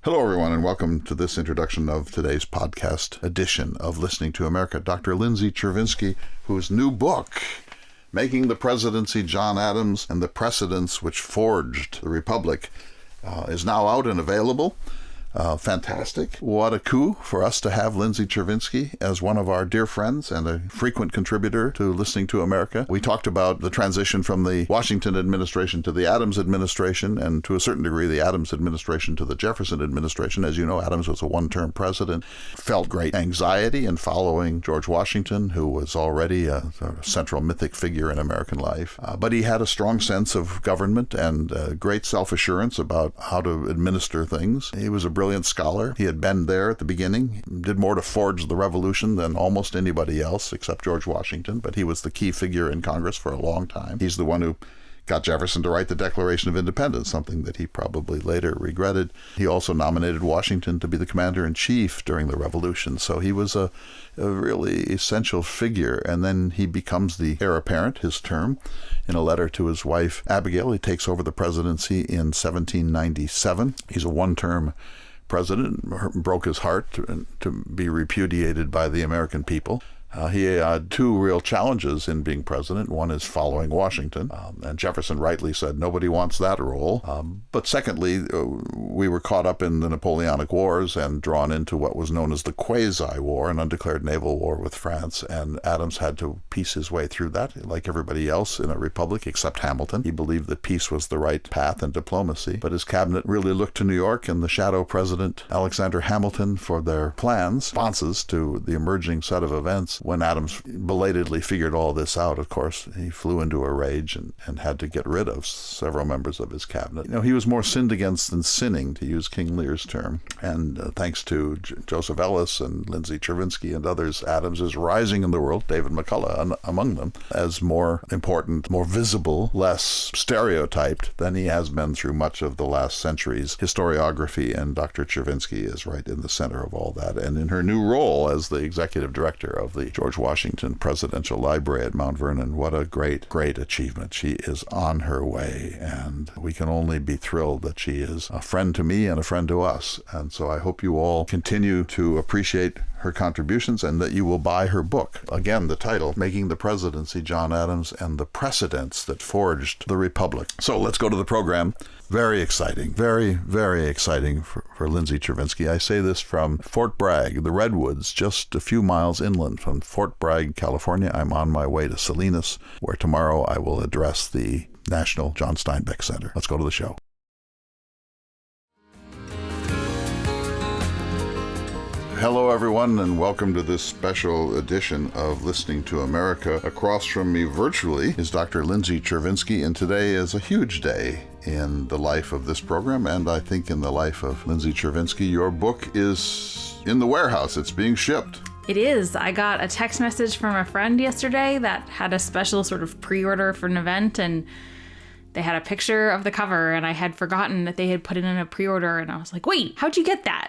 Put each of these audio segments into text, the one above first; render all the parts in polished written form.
Hello, everyone, and welcome to this introduction of today's podcast edition of Listening to America. Dr. Lindsay Chervinsky, whose new book, Making the Presidency, John Adams and the Precedents Which Forged the Republic, is now out and available. Fantastic. What a coup for us to have Lindsay Chervinsky as one of our dear friends and a frequent contributor to Listening to America. We talked about the transition from the Washington administration to the Adams administration, and to a certain degree the Adams administration to the Jefferson administration. As you know, Adams was a one-term president, felt great anxiety in following George Washington, who was already a central mythic figure in American life. But he had a strong sense of government and great self-assurance about how to administer things. He was a brilliant scholar. He had been there at the beginning, did more to forge the revolution than almost anybody else except George Washington, but he was the key figure in Congress for a long time. He's the one who got Jefferson to write the Declaration of Independence, something that he probably later regretted. He also nominated Washington to be the commander-in-chief during the Revolution, so he was a really essential figure. And then he becomes the heir apparent, his term. In a letter to his wife, Abigail, he takes over the presidency in 1797. He's a one-term president. Broke his heart to be repudiated by the American people. He had two real challenges in being president. One is following Washington, and Jefferson rightly said nobody wants that role. But secondly, we were caught up in the Napoleonic Wars and drawn into what was known as the Quasi-War, an undeclared naval war with France, and Adams had to piece his way through that, like everybody else in a republic except Hamilton. He believed that peace was the right path in diplomacy, but his cabinet really looked to New York and the shadow president, Alexander Hamilton, for their plans, responses to the emerging set of events. When Adams belatedly figured all this out, of course, he flew into a rage and had to get rid of several members of his cabinet. He was more sinned against than sinning, to use King Lear's term. And thanks to Joseph Ellis and Lindsay Chervinsky and others, Adams is rising in the world, David McCullough among them, as more important, more visible, less stereotyped than he has been through much of the last century's historiography. And Dr. Chervinsky is right in the center of all that. And in her new role as the executive director of the George Washington Presidential Library at Mount Vernon, what a great, great achievement. She is on her way, and we can only be thrilled that she is a friend to me and a friend to us. And so I hope you all continue to appreciate her contributions and that you will buy her book. Again, the title, Making the Presidency, John Adams and the Precedents That Forged the Republic. So let's go to the program. Very exciting, very, very exciting for Lindsay Chervinsky. I say this from Fort Bragg, the Redwoods, just a few miles inland from Fort Bragg, California. I'm on my way to Salinas, where tomorrow I will address the National John Steinbeck Center. Let's go to the show. Hello, everyone, and welcome to this special edition of Listening to America. Across from me virtually is Dr. Lindsay Chervinsky, and today is a huge day in the life of this program, and I think in the life of Lindsay Chervinsky. Your book is in the warehouse. It's being shipped. It is. I got a text message from a friend yesterday that had a special sort of pre-order for an event, and they had a picture of the cover, and I had forgotten that they had put it in a pre-order, and I was like, wait, how'd you get that?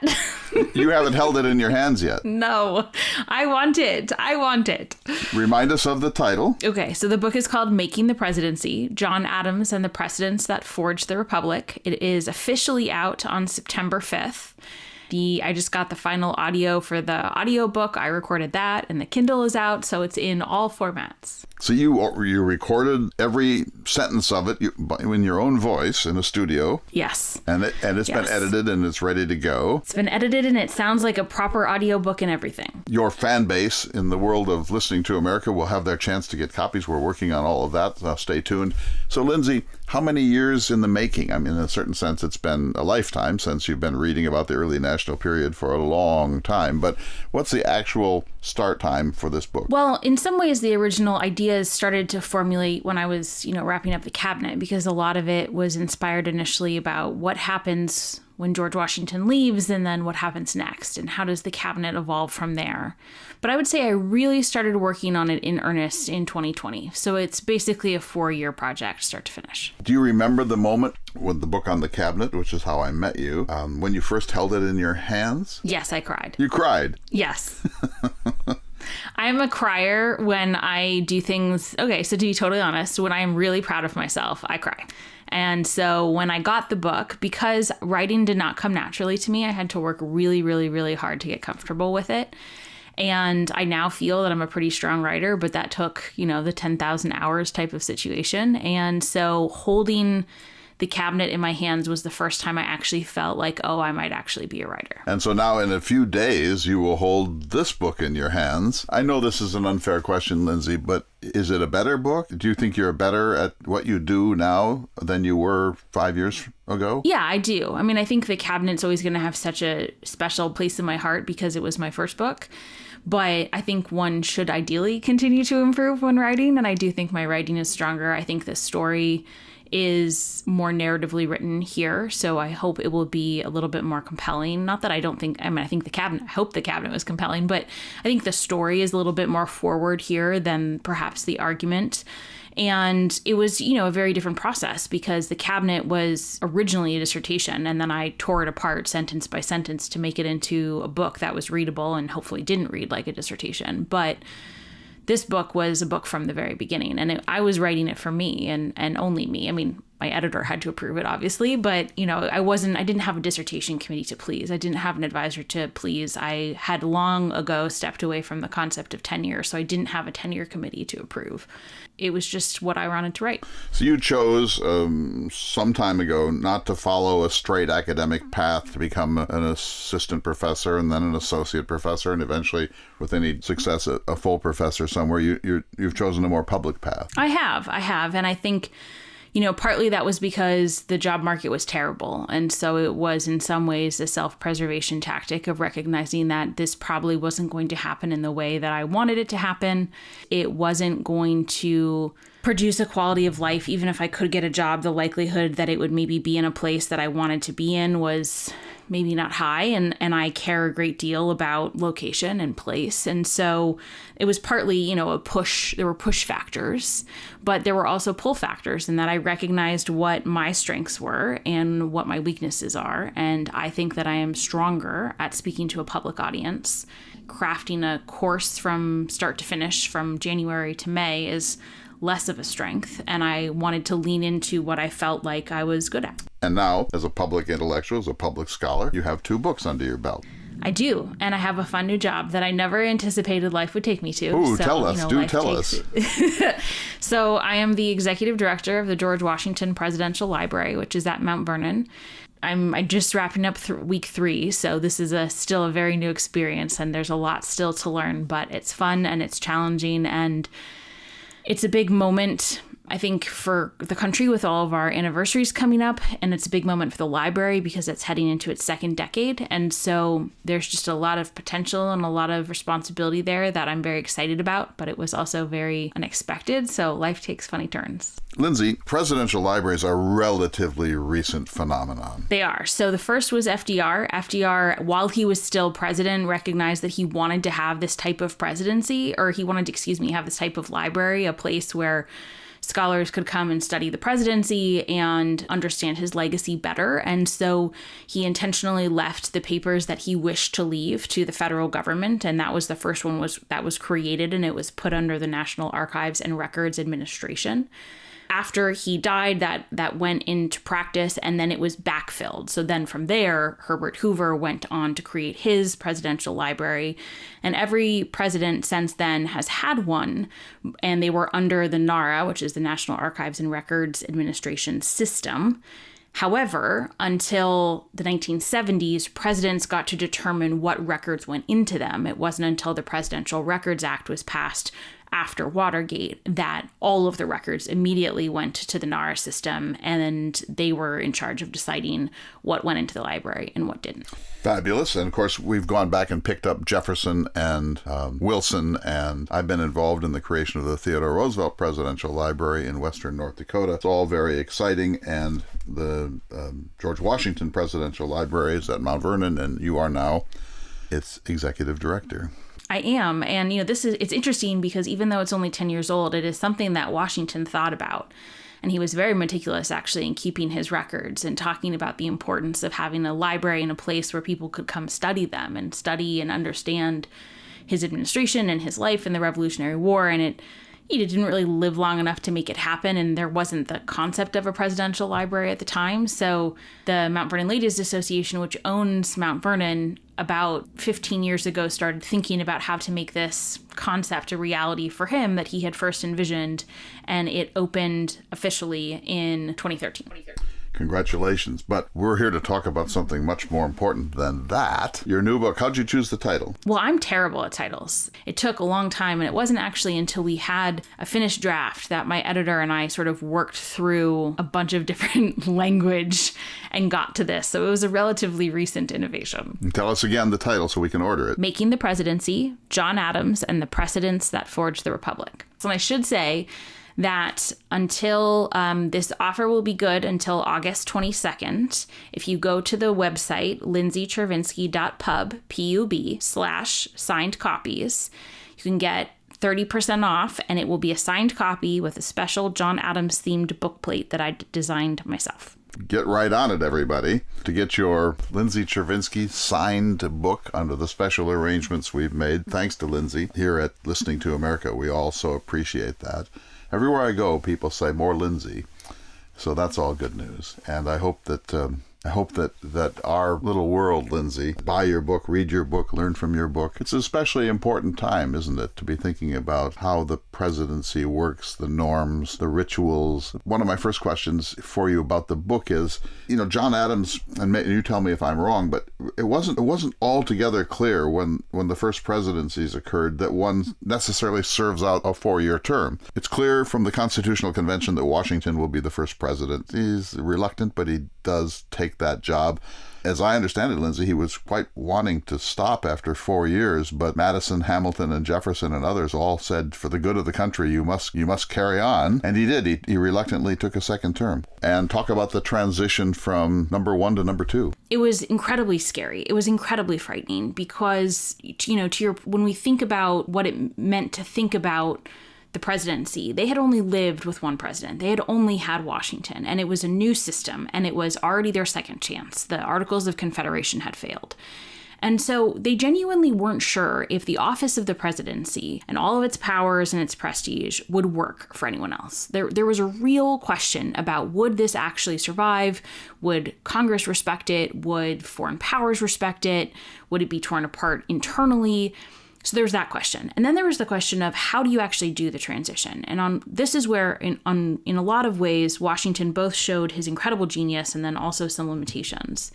You haven't held it in your hands yet. No, I want it. I want it. Remind us of the title. Okay, so the book is called Making the Presidency, John Adams and the Precedents That Forged the Republic. It is officially out on September 5th. I just got the final audio for the audiobook. I recorded that, and the Kindle is out, so it's in all formats. So you recorded every sentence of it in your own voice in a studio. Yes. And it's been edited and it's ready to go. It's been edited and it sounds like a proper audiobook and everything. Your fan base in the world of Listening to America will have their chance to get copies. We're working on all of that. So stay tuned. So Lindsay, how many years in the making? I mean, in a certain sense, it's been a lifetime since you've been reading about the early national period for a long time. But what's the actual start time for this book? Well, in some ways, the original ideas started to formulate when I was, wrapping up the cabinet, because a lot of it was inspired initially about what happens when George Washington leaves and then what happens next and how does the cabinet evolve from there. But I would say I really started working on it in earnest in 2020. So it's basically a 4-year project, start to finish. Do you remember the moment with the book on the cabinet, which is how I met you, when you first held it in your hands? Yes, I cried. You cried? Yes. I'm a crier when I do things. Okay, so to be totally honest, when I'm really proud of myself, I cry. And so when I got the book, because writing did not come naturally to me, I had to work really, really, really hard to get comfortable with it. And I now feel that I'm a pretty strong writer, but that took, the 10,000 hours type of situation. And so holding the cabinet in my hands was the first time I actually felt like, oh, I might actually be a writer. And so now in a few days, you will hold this book in your hands. I know this is an unfair question, Lindsay, but is it a better book? Do you think you're better at what you do now than you were 5 years ago? Yeah, I do. I mean, I think the cabinet's always going to have such a special place in my heart because it was my first book. But I think one should ideally continue to improve when writing. And I do think my writing is stronger. I think the story is more narratively written here. So I hope it will be a little bit more compelling. Not that I don't think, I hope the cabinet was compelling, but I think the story is a little bit more forward here than perhaps the argument. And it was, a very different process because the cabinet was originally a dissertation, and then I tore it apart sentence by sentence to make it into a book that was readable and hopefully didn't read like a dissertation. But this book was a book from the very beginning, and I was writing it for me and only me. I mean, my editor had to approve it, obviously, but, I didn't have a dissertation committee to please. I didn't have an advisor to please. I had long ago stepped away from the concept of tenure, so I didn't have a tenure committee to approve. It was just what I wanted to write. So you chose some time ago not to follow a straight academic path to become an assistant professor and then an associate professor and eventually, with any success, a full professor somewhere. You've chosen a more public path. I have. And I think, partly that was because the job market was terrible. And so it was in some ways a self-preservation tactic of recognizing that this probably wasn't going to happen in the way that I wanted it to happen. It wasn't going to produce a quality of life. Even if I could get a job, the likelihood that it would maybe be in a place that I wanted to be in was maybe not high. And I care a great deal about location and place. And so it was partly, a push. There were push factors, but there were also pull factors in that I recognized what my strengths were and what my weaknesses are. And I think that I am stronger at speaking to a public audience. Crafting a course from start to finish, from January to May, is less of a strength, and I wanted to lean into what I felt like I was good at. And now, as a public intellectual, as a public scholar, you have 2 books under your belt. I do, and I have a fun new job that I never anticipated life would take me to. Ooh, so, tell us. Tell us. So I am the executive director of the George Washington Presidential Library, which is at Mount Vernon. I'm just wrapping up week 3, so this is still a very new experience, and there's a lot still to learn, but it's fun and it's challenging, and it's a big moment, I think, for the country with all of our anniversaries coming up. And it's a big moment for the library because it's heading into its 2nd decade. And so there's just a lot of potential and a lot of responsibility there that I'm very excited about. But it was also very unexpected. So life takes funny turns. Lindsay, presidential libraries are a relatively recent phenomenon. They are. So the first was FDR. FDR, while he was still president, recognized that he wanted to have this type of presidency, or he wanted to, have this type of library, a place where scholars could come and study the presidency and understand his legacy better. And so he intentionally left the papers that he wished to leave to the federal government. And that was the first one that was created, and it was put under the National Archives and Records Administration. After he died, that went into practice, and then it was backfilled. So then from there, Herbert Hoover went on to create his presidential library. And every president since then has had one, and they were under the NARA, which is the National Archives and Records Administration system. However, until the 1970s, presidents got to determine what records went into them. It wasn't until the Presidential Records Act was passed after Watergate that all of the records immediately went to the NARA system, and they were in charge of deciding what went into the library and what didn't. Fabulous. And of course, we've gone back and picked up Jefferson and Wilson, and I've been involved in the creation of the Theodore Roosevelt Presidential Library in Western North Dakota. It's all very exciting, and the George Washington Presidential Library is at Mount Vernon, and you are now its executive director. I am. And, it's interesting because even though it's only 10 years old, it is something that Washington thought about. And he was very meticulous, actually, in keeping his records and talking about the importance of having a library and a place where people could come study them and study and understand his administration and his life in the Revolutionary War. And he didn't really live long enough to make it happen, and there wasn't the concept of a presidential library at the time. So the Mount Vernon Ladies Association, which owns Mount Vernon, about 15 years ago started thinking about how to make this concept a reality for him that he had first envisioned, and it opened officially in 2013. Congratulations. But we're here to talk about something much more important than that. Your new book, how'd you choose the title? Well, I'm terrible at titles. It took a long time, and it wasn't actually until we had a finished draft that my editor and I sort of worked through a bunch of different language and got to this. So it was a relatively recent innovation. And tell us again the title so we can order it. Making the Presidency, John Adams and the Precedents that Forged the Republic. So I should say that until this offer will be good until August 22nd. If you go to the website, lindsaychervinsky.pub/signed copies, you can get 30% off, and it will be a signed copy with a special John Adams themed bookplate that I designed myself. Get right on it, everybody. To get your Lindsay Chervinsky signed book under the special arrangements we've made, thanks to Lindsay, here at Listening to America, we also appreciate that. Everywhere I go, people say more Lindsay, so that's all good news. And I hope that our little world, Lindsay, buy your book, read your book, learn from your book. It's an especially important time, isn't it, to be thinking about how the presidency works, the norms, the rituals. One of my first questions for you about the book is, John Adams, and you tell me if I'm wrong, but it wasn't altogether clear when the first presidencies occurred that one necessarily serves out a 4-year term. It's clear from the Constitutional Convention that Washington will be the first president. He's reluctant, but he does take that job. As I understand it, Lindsay, he was quite wanting to stop after 4 years, but Madison, Hamilton, and Jefferson and others all said, for the good of the country, you must carry on. And he did. He reluctantly took a second term. And talk about the transition from number 1 to number 2. It was incredibly scary. It was incredibly frightening because, when we think about what it meant to think about the presidency, they had only lived with one president. They had only had Washington, and it was a new system, and it was already their second chance. The Articles of Confederation had failed. And so they genuinely weren't sure if the office of the presidency and all of its powers and its prestige would work for anyone else. There was a real question about, would this actually survive? Would Congress respect it? Would foreign powers respect it? Would it be torn apart internally? So there's that question. And then there was the question of, how do you actually do the transition? And this is where, in a lot of ways, Washington both showed his incredible genius and then also some limitations.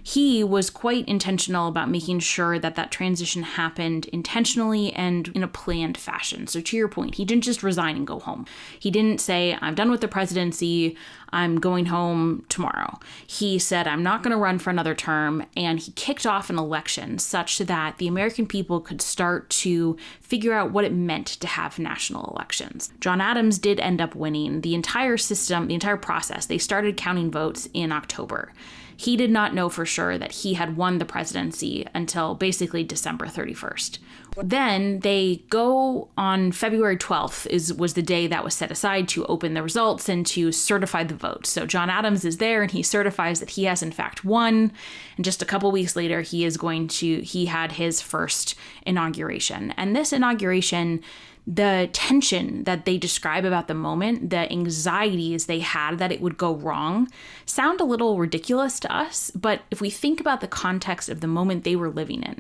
He was quite intentional about making sure that transition happened intentionally and in a planned fashion. So to your point, he didn't just resign and go home. He didn't say, I'm done with the presidency, I'm going home tomorrow. He said, I'm not going to run for another term, and he kicked off an election such that the American people could start to figure out what it meant to have national elections. John Adams did end up winning the entire system, the entire process. They started counting votes in October. He did not know for sure that he had won the presidency until basically December 31st. Then they go on February 12th was the day that was set aside to open the results and to certify the vote. So John Adams is there and he certifies that he has in fact won. And just a couple weeks later, he had his first inauguration. And this inauguration, the tension that they describe about the moment, the anxieties they had that it would go wrong, sound a little ridiculous to us. But if we think about the context of the moment they were living in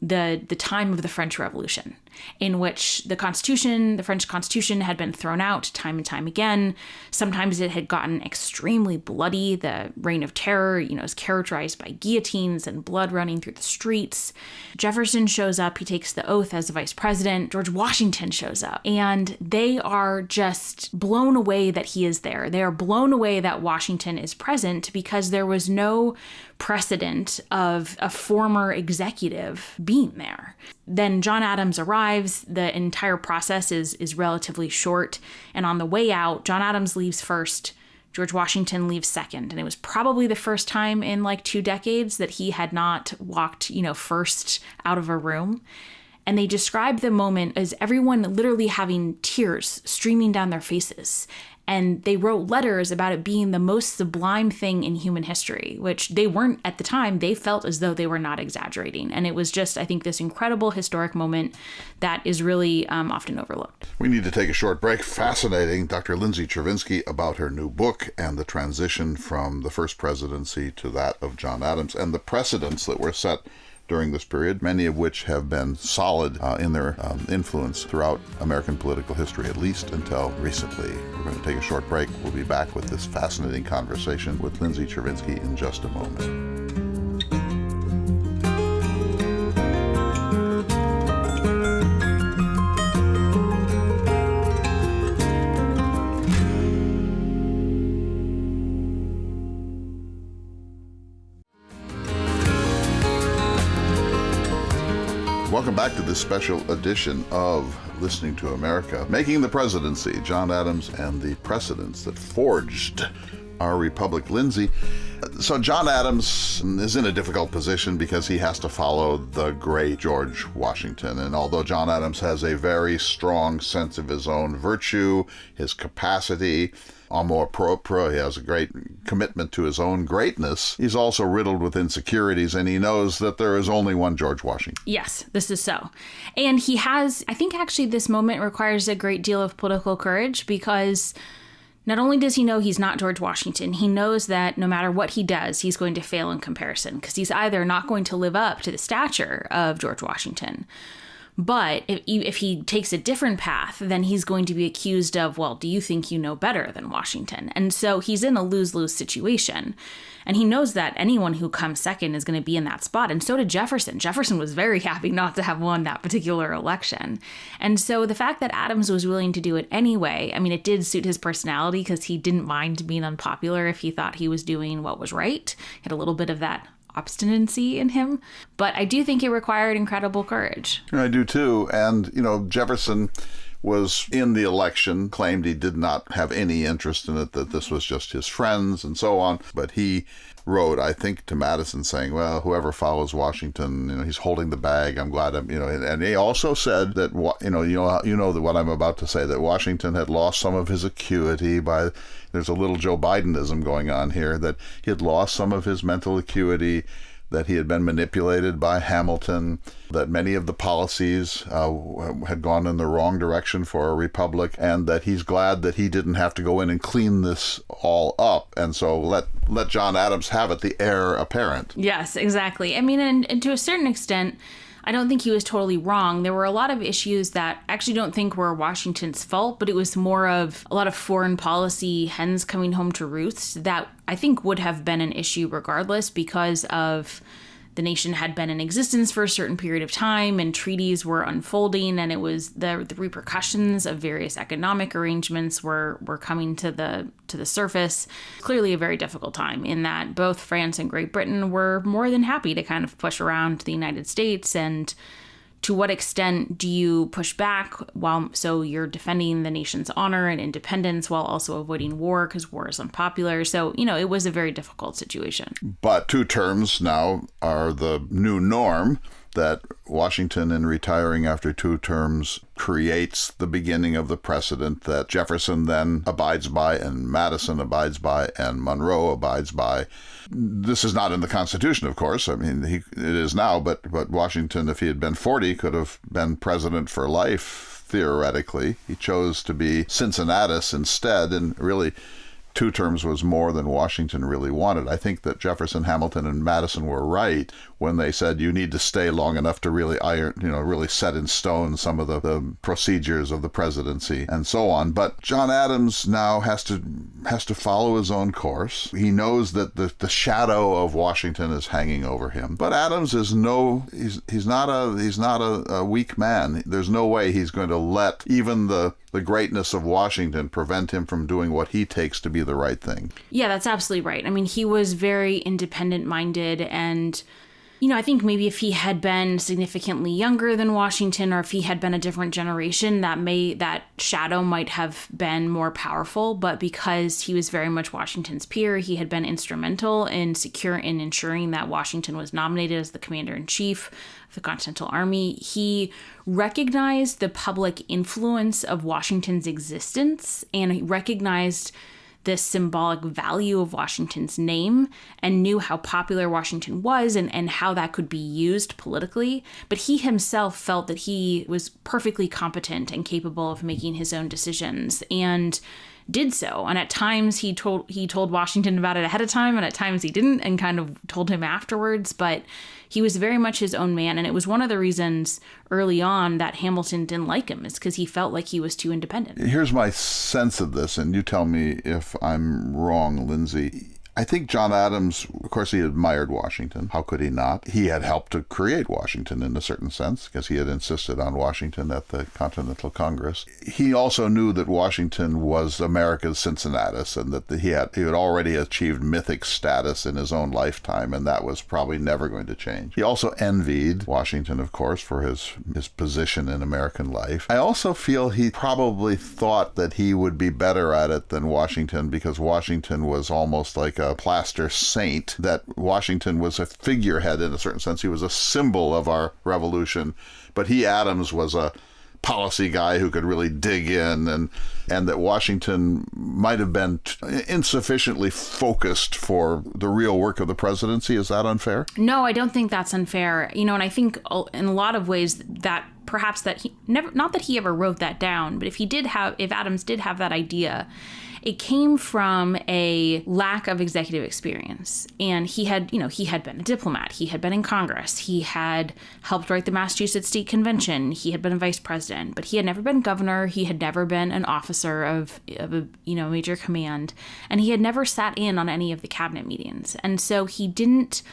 the time of the French Revolution, in which the French Constitution had been thrown out time and time again. Sometimes it had gotten extremely bloody. The Reign of Terror, is characterized by guillotines and blood running through the streets. Jefferson shows up. He takes the oath as vice president. George Washington shows up. And they are just blown away that he is there. They are blown away that Washington is present because there was no precedent of a former executive being there. Then John Adams arrives. The entire process is relatively short. And on the way out, John Adams leaves first. George Washington leaves second. And it was probably the first time in 2 decades that he had not walked, first out of a room. And they describe the moment as everyone literally having tears streaming down their faces And they wrote letters about it being the most sublime thing in human history, which they weren't at the time. They felt as though they were not exaggerating. And it was just, I think, this incredible historic moment that is really often overlooked. We need to take a short break. Fascinating. Dr. Lindsay Chervinsky about her new book and the transition from the first presidency to that of John Adams and the precedents that were set during this period, many of which have been solid in their influence throughout American political history, at least until recently. We're going to take a short break. We'll be back with this fascinating conversation with Lindsay Chervinsky in just a moment. Welcome back to this special edition of Listening to America, Making the Presidency, John Adams and the Precedents that forged our republic. Lindsay, so John Adams is in a difficult position because he has to follow the great George Washington. And although John Adams has a very strong sense of his own virtue, his capacity, amour propre, he has a great commitment to his own greatness, he's also riddled with insecurities, and he knows that there is only one George Washington. Yes, this is so. And he has, I think actually this moment requires a great deal of political courage, because not only does he know he's not George Washington, he knows that no matter what he does, he's going to fail in comparison, because he's either not going to live up to the stature of George Washington, but if he takes a different path, then he's going to be accused of, well, do you think you know better than Washington? And so he's in a lose-lose situation. And he knows that anyone who comes second is going to be in that spot. And so did Jefferson. Jefferson was very happy not to have won that particular election. And so the fact that Adams was willing to do it anyway, I mean, it did suit his personality, because he didn't mind being unpopular if he thought he was doing what was right. He had a little bit of that obstinacy in him, but I do think it required incredible courage. I do too. And, Jefferson was in the election, claimed he did not have any interest in it, that this was just his friends and so on. But he wrote, I think, to Madison saying, well, whoever follows Washington, he's holding the bag. I'm glad and he also said that, that what I'm about to say, that Washington had lost some of his acuity by, there's a little Joe Bidenism going on here, that he had lost some of his mental acuity, that he had been manipulated by Hamilton, that many of the policies had gone in the wrong direction for a republic, and that he's glad that he didn't have to go in and clean this all up. And so let John Adams have it, the heir apparent. Yes, exactly. I mean, and to a certain extent, I don't think he was totally wrong. There were a lot of issues that I actually don't think were Washington's fault, but it was more of a lot of foreign policy hens coming home to roosts that I think would have been an issue regardless, because of the nation had been in existence for a certain period of time and treaties were unfolding, and it was the repercussions of various economic arrangements were coming to the surface. Clearly a very difficult time in that both France and Great Britain were more than happy to kind of push around the United States. And to what extent do you push back so you're defending the nation's honor and independence while also avoiding war, because war is unpopular. So, it was a very difficult situation. But 2 terms now are the new norm, that Washington, in retiring after 2 terms, creates the beginning of the precedent that Jefferson then abides by, and Madison abides by, and Monroe abides by. This is not in the Constitution, of course. I mean, it is now, but Washington, if he had been 40, could have been president for life, theoretically. He chose to be Cincinnatus instead, and really 2 terms was more than Washington really wanted. I think that Jefferson, Hamilton, and Madison were right when they said you need to stay long enough to really really set in stone some of the procedures of the presidency and so on. But John Adams now has to follow his own course. He knows that the shadow of Washington is hanging over him. But Adams is he's not a weak man. There's no way he's going to let even the greatness of Washington prevent him from doing what he takes to be the right thing. Yeah, that's absolutely right. I mean, he was very independent-minded, and I think maybe if he had been significantly younger than Washington, or if he had been a different generation, that shadow might have been more powerful. But because he was very much Washington's peer, he had been instrumental in ensuring that Washington was nominated as the commander-in-chief of the Continental Army. He recognized the public influence of Washington's existence, and he recognized this symbolic value of Washington's name, and knew how popular Washington was and how that could be used politically. But he himself felt that he was perfectly competent and capable of making his own decisions, and did so. And at times he told Washington about it ahead of time, and at times he didn't, and kind of told him afterwards. But he was very much his own man. And it was one of the reasons early on that Hamilton didn't like him, is because he felt like he was too independent. Here's my sense of this, and you tell me if I'm wrong, Lindsay. I think John Adams, of course, he admired Washington. How could he not? He had helped to create Washington in a certain sense, because he had insisted on Washington at the Continental Congress. He also knew that Washington was America's Cincinnatus, and that he had already achieved mythic status in his own lifetime, and that was probably never going to change. He also envied Washington, of course, for his position in American life. I also feel he probably thought that he would be better at it than Washington, because Washington was almost like a plaster saint, that Washington was a figurehead in a certain sense. He was a symbol of our revolution, but Adams was a policy guy who could really dig in, and that Washington might have been insufficiently focused for the real work of the presidency. Is that unfair? No, I don't think that's unfair. And I think in a lot of ways that perhaps that he never, not that he ever wrote that down, but if Adams did have that idea, it came from a lack of executive experience. And he had been a diplomat. He had been in Congress. He had helped write the Massachusetts State Convention. He had been a vice president, but he had never been governor. He had never been an officer of a major command. And he had never sat in on any of the cabinet meetings. And so he didn't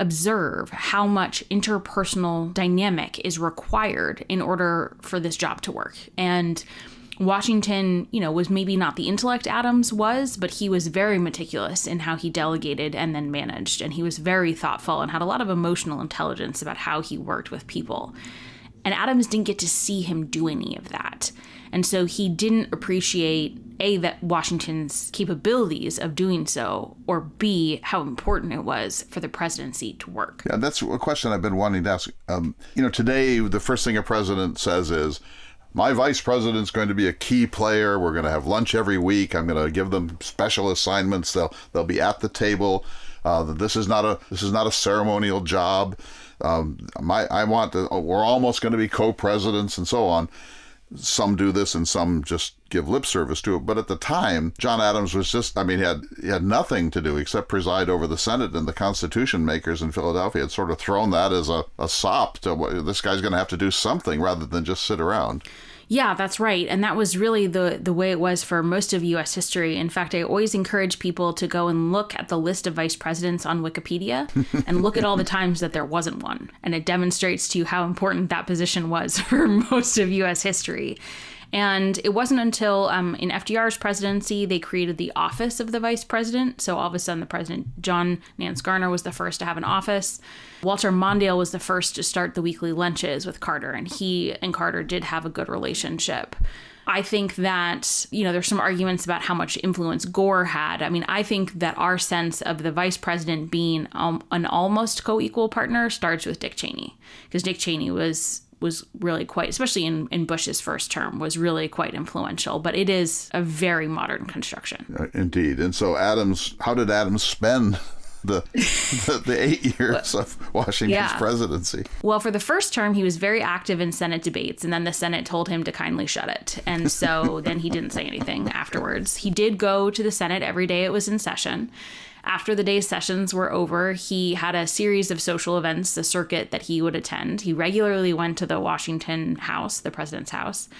observe how much interpersonal dynamic is required in order for this job to work. And Washington, was maybe not the intellect Adams was, but he was very meticulous in how he delegated and then managed. And he was very thoughtful and had a lot of emotional intelligence about how he worked with people. And Adams didn't get to see him do any of that. And so he didn't appreciate, A, that Washington's capabilities of doing so, or B, how important it was for the presidency to work. Yeah, that's a question I've been wanting to ask. Today, the first thing a president says is, my vice president's going to be a key player. We're going to have lunch every week. I'm going to give them special assignments. They'll be at the table. This is not a ceremonial job. We're almost going to be co-presidents and so on. Some do this and some just give lip service to it. But at the time, John Adams was he had nothing to do except preside over the Senate, and the Constitution makers in Philadelphia had sort of thrown that as a sop to this guy's going to have to do something rather than just sit around. Yeah, that's right. And that was really the way it was for most of U.S. history. In fact, I always encourage people to go and look at the list of vice presidents on Wikipedia and look at all the times that there wasn't one. And it demonstrates to you how important that position was for most of U.S. history. And it wasn't until in FDR's presidency, they created the office of the vice president. So all of a sudden, the president, John Nance Garner, was the first to have an office. Walter Mondale was the first to start the weekly lunches with Carter. And he and Carter did have a good relationship. I think that, there's some arguments about how much influence Gore had. I think that our sense of the vice president being an almost co-equal partner starts with Dick Cheney. Because Dick Cheney was really quite, especially in Bush's first term, was really quite influential. But it is a very modern construction. Indeed. And so how did Adams spend the 8 years of Washington's presidency? Well, for the first term, he was very active in Senate debates, and then the Senate told him to kindly shut it. And so then he didn't say anything afterwards. He did go to the Senate every day it was in session. After the day's sessions were over, he had a series of social events, the circuit that he would attend. He regularly went to the Washington house, the president's house.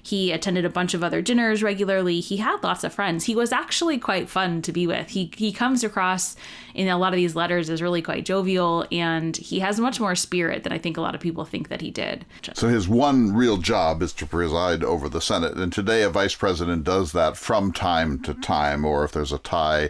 He attended a bunch of other dinners regularly. He had lots of friends. He was actually quite fun to be with. He comes across in a lot of these letters as really quite jovial, and he has much more spirit than I think a lot of people think that he did. So his one real job is to preside over the Senate. And today a vice president does that from time to time, or if there's a tie,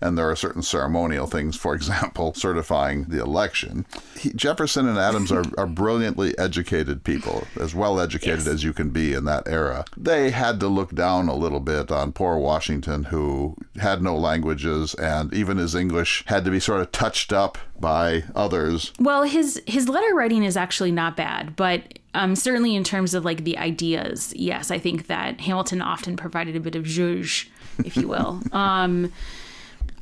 and there are certain ceremonial things, for example, certifying the election. Jefferson and Adams are brilliantly educated people, as well educated as you can be in that era. They had to look down a little bit on poor Washington, who had no languages, and even his English had to be sort of touched up by others. Well, his letter writing is actually not bad, but certainly in terms of like the ideas, yes, I think that Hamilton often provided a bit of zhuzh, if you will.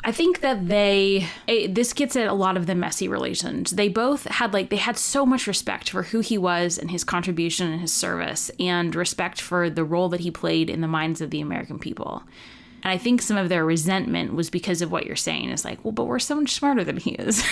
I think that this gets at a lot of the messy relations. They both had they had so much respect for who he was and his contribution and his service, and respect for the role that he played in the minds of the American people. And I think some of their resentment was because of what you're saying. It's like, well, but we're so much smarter than he is.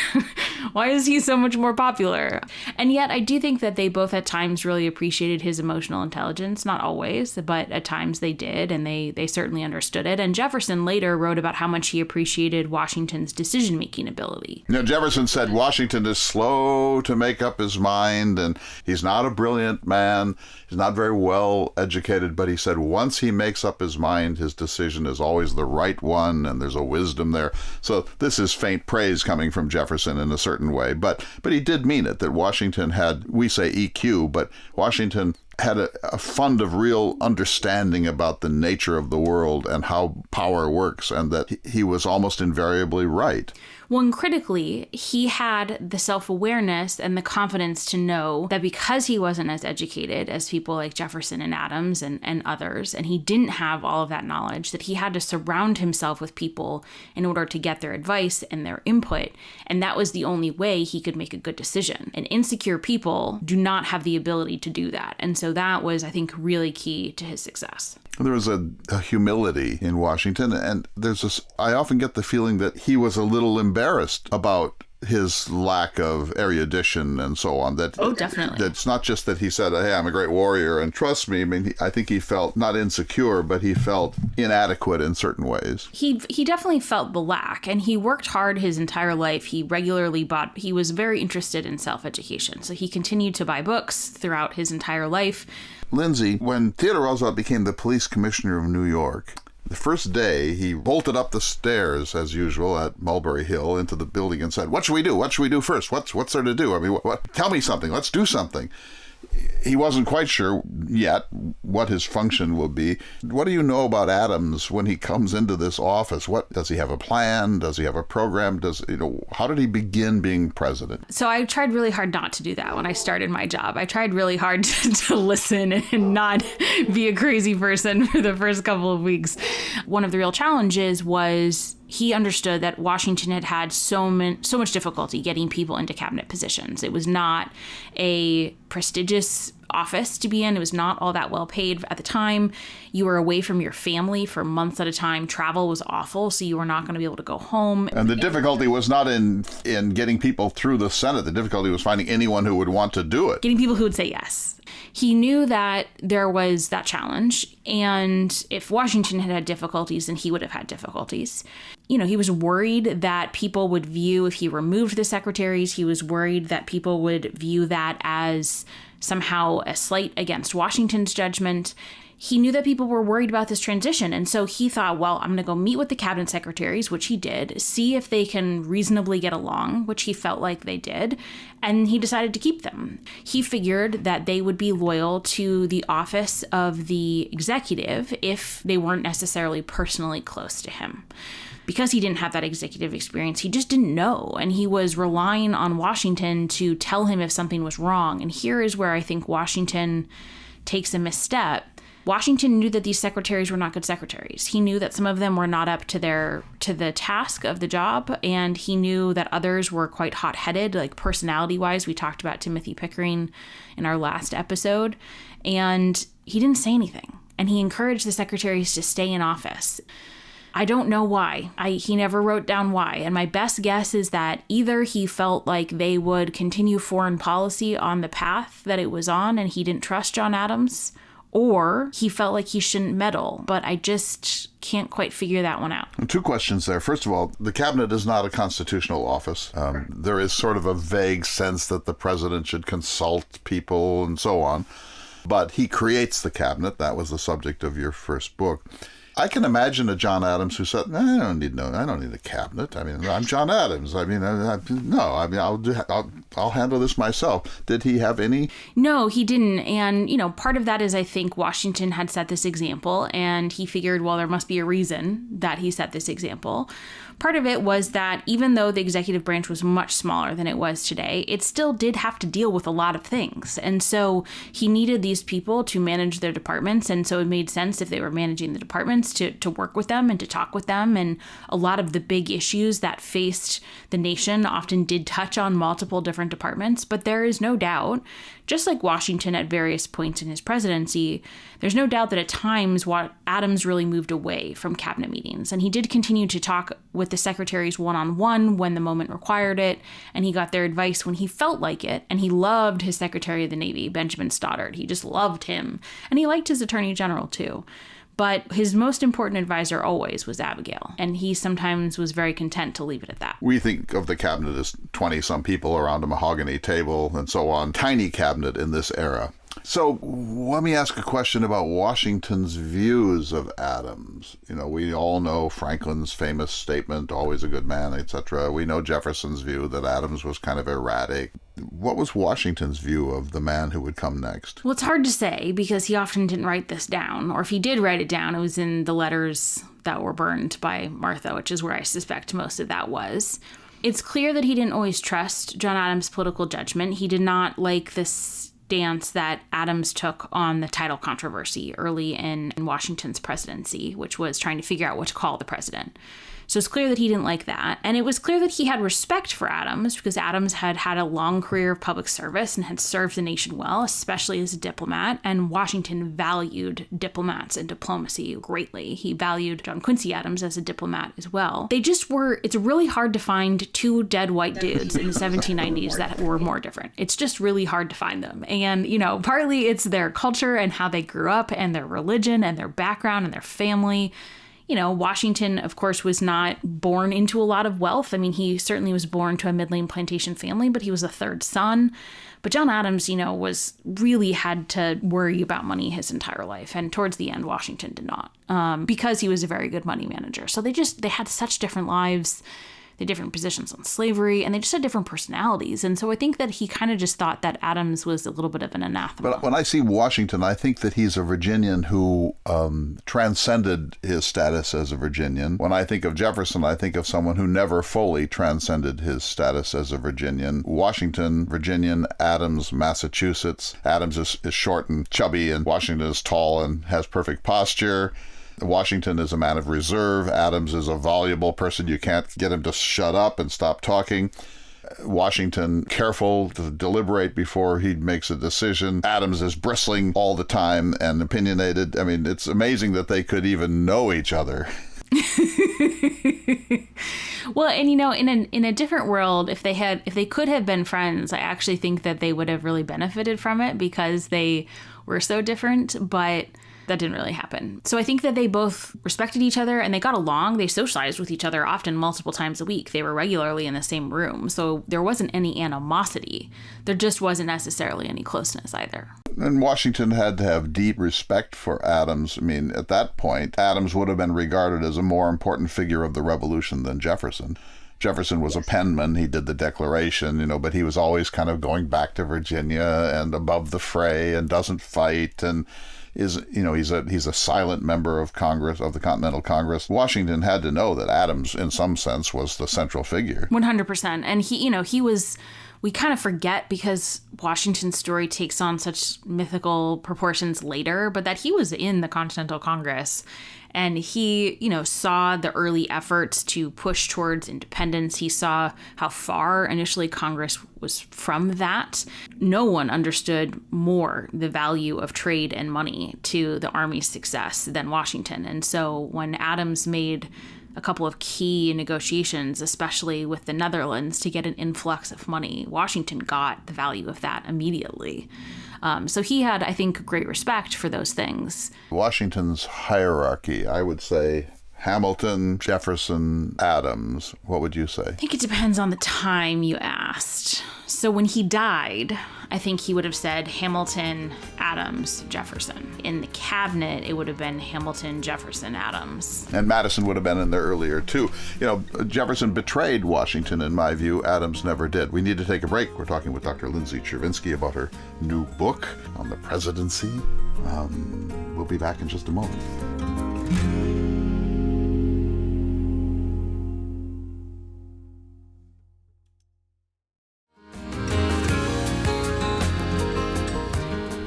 Why is he so much more popular? And yet I do think that they both at times really appreciated his emotional intelligence. Not always, but at times they did, and they certainly understood it. And Jefferson later wrote about how much he appreciated Washington's decision-making ability. Jefferson said Washington is slow to make up his mind, and he's not a brilliant man. He's not very well educated, but he said once he makes up his mind, his decision is always the right one, and there's a wisdom there. So this is faint praise coming from Jefferson in a certain way, but he did mean it, that Washington had, we say EQ, but Washington had a fund of real understanding about the nature of the world and how power works, and that he was almost invariably right. Well, and critically, he had the self-awareness and the confidence to know that because he wasn't as educated as people like Jefferson and Adams and others, and he didn't have all of that knowledge, that he had to surround himself with people in order to get their advice and their input. And that was the only way he could make a good decision. And insecure people do not have the ability to do that. And so that was, I think, really key to his success. There was a humility in Washington, and I often get the feeling that he was a little embarrassed about his lack of erudition and so on. Definitely. That's not just that he said, hey, I'm a great warrior, and trust me. I mean, I think he felt not insecure, but he felt inadequate in certain ways. He definitely felt the lack, and he worked hard his entire life. He was very interested in self-education, so he continued to buy books throughout his entire life. Lindsay, when Theodore Roosevelt became the police commissioner of New York, the first day he bolted up the stairs, as usual, at Mulberry Hill into the building and said, what should we do? What should we do first? What's there to do? I mean, tell me something. Let's do something. He wasn't quite sure yet what his function will be. What do you know about Adams when he comes into this office? What does he have a plan? Does he have a program? How did he begin being president? So I tried really hard not to do that when I started my job. I tried really hard to listen and not be a crazy person for the first couple of weeks. One of the real challenges was he understood that Washington had so much difficulty getting people into cabinet positions. It was not a prestigious office to be in. It was not all that well paid at the time. You were away from your family for months at a time. Travel was awful, so you were not going to be able to go home. And the difficulty was not in getting people through the Senate. The difficulty was finding anyone who would want to do it. Getting people who would say yes. He knew that there was that challenge, and if Washington had had difficulties, then he would have had difficulties. He was worried that people would view, if he removed the secretaries, he was worried that people would view that as somehow a slight against Washington's judgment. He knew that people were worried about this transition, and so he thought, well, I'm going to go meet with the cabinet secretaries, which he did, see if they can reasonably get along, which he felt like they did, and he decided to keep them. He figured that they would be loyal to the office of the executive if they weren't necessarily personally close to him. Because he didn't have that executive experience, he just didn't know, and he was relying on Washington to tell him if something was wrong. And here is where I think Washington takes a misstep. Washington knew that these secretaries were not good secretaries. He knew that some of them were not up to the task of the job, and he knew that others were quite hot-headed, like personality-wise. We talked about Timothy Pickering in our last episode, and he didn't say anything. And he encouraged the secretaries to stay in office. I don't know why. He never wrote down why. And my best guess is that either he felt like they would continue foreign policy on the path that it was on and he didn't trust John Adams, or he felt like he shouldn't meddle. But I just can't quite figure that one out. Two questions there. First of all, the cabinet is not a constitutional office. There is sort of a vague sense that the president should consult people and so on. But he creates the cabinet. That was the subject of your first book. I can imagine a John Adams who said, I don't need a cabinet. I mean, I'm John Adams. I mean, I'll handle this myself. Did he have any? No, he didn't. And, part of that is I think Washington had set this example, and he figured, well, there must be a reason that he set this example. Part of it was that even though the executive branch was much smaller than it was today, it still did have to deal with a lot of things. And so he needed these people to manage their departments. And so it made sense if they were managing the departments to work with them and to talk with them. And a lot of the big issues that faced the nation often did touch on multiple different departments. But there is no doubt, just like Washington at various points in his presidency, there's no doubt that at times Adams really moved away from cabinet meetings. And he did continue to talk with the secretaries one-on-one when the moment required it, and he got their advice when he felt like it. And he loved his Secretary of the Navy, Benjamin Stoddard. He just loved him. And he liked his Attorney General, too. But his most important advisor always was Abigail, and he sometimes was very content to leave it at that. We think of the cabinet as 20-some people around a mahogany table and so on. Tiny cabinet in this era. So let me ask a question about Washington's views of Adams. We all know Franklin's famous statement, always a good man, etc. We know Jefferson's view that Adams was kind of erratic. What was Washington's view of the man who would come next? Well, it's hard to say because he often didn't write this down. Or if he did write it down, it was in the letters that were burned by Martha, which is where I suspect most of that was. It's clear that he didn't always trust John Adams' political judgment. He did not like this stance that Adams took on the title controversy early in Washington's presidency, which was trying to figure out what to call the president. So it's clear that he didn't like that. And it was clear that he had respect for Adams because Adams had had a long career of public service and had served the nation well, especially as a diplomat. And Washington valued diplomats and diplomacy greatly. He valued John Quincy Adams as a diplomat as well. It's really hard to find two dead white dudes in the 1790s that were more different. It's just really hard to find them. And, partly it's their culture and how they grew up and their religion and their background and their family. Washington, of course, was not born into a lot of wealth. I mean, he certainly was born to a middling plantation family, but he was a third son. But John Adams, really had to worry about money his entire life. And towards the end, Washington did not, because he was a very good money manager. So they had such different lives. They had different positions on slavery, and they just had different personalities. And so I think that he kind of just thought that Adams was a little bit of an anathema. But when I see Washington, I think that he's a Virginian who transcended his status as a Virginian. When I think of Jefferson, I think of someone who never fully transcended his status as a Virginian. Washington, Virginian, Adams, Massachusetts. Adams is short and chubby, and Washington is tall and has perfect posture. Washington is a man of reserve. Adams is a voluble person. You can't get him to shut up and stop talking. Washington, careful to deliberate before he makes a decision. Adams is bristling all the time and opinionated. I mean, it's amazing that they could even know each other. Well, and in a different world, if they could have been friends, I actually think that they would have really benefited from it because they were so different, but that didn't really happen. So I think that they both respected each other and they got along. They socialized with each other often multiple times a week. They were regularly in the same room. So there wasn't any animosity. There just wasn't necessarily any closeness either. And Washington had to have deep respect for Adams. I mean, at that point, Adams would have been regarded as a more important figure of the Revolution than Jefferson. Jefferson was a penman. He did the Declaration, but he was always kind of going back to Virginia and above the fray and doesn't fight and he's a silent member of Congress, of the Continental Congress. Washington had to know that Adams, in some sense, was the central figure. 100%. And he was, we kind of forget because Washington's story takes on such mythical proportions later, but that he was in the Continental Congress. And he, saw the early efforts to push towards independence. He saw how far initially Congress was from that. No one understood more the value of trade and money to the Army's success than Washington. And so when Adams made a couple of key negotiations, especially with the Netherlands, to get an influx of money, Washington got the value of that immediately. So he had, I think, great respect for those things. Washington's hierarchy, I would say, Hamilton, Jefferson, Adams. What would you say? I think it depends on the time you asked. So when he died, I think he would have said Hamilton, Adams, Jefferson. In the cabinet, it would have been Hamilton, Jefferson, Adams. And Madison would have been in there earlier, too. You know, Jefferson betrayed Washington, in my view. Adams never did. We need to take a break. We're talking with Dr. Lindsay Chervinsky about her new book on the presidency. We'll be back in just a moment.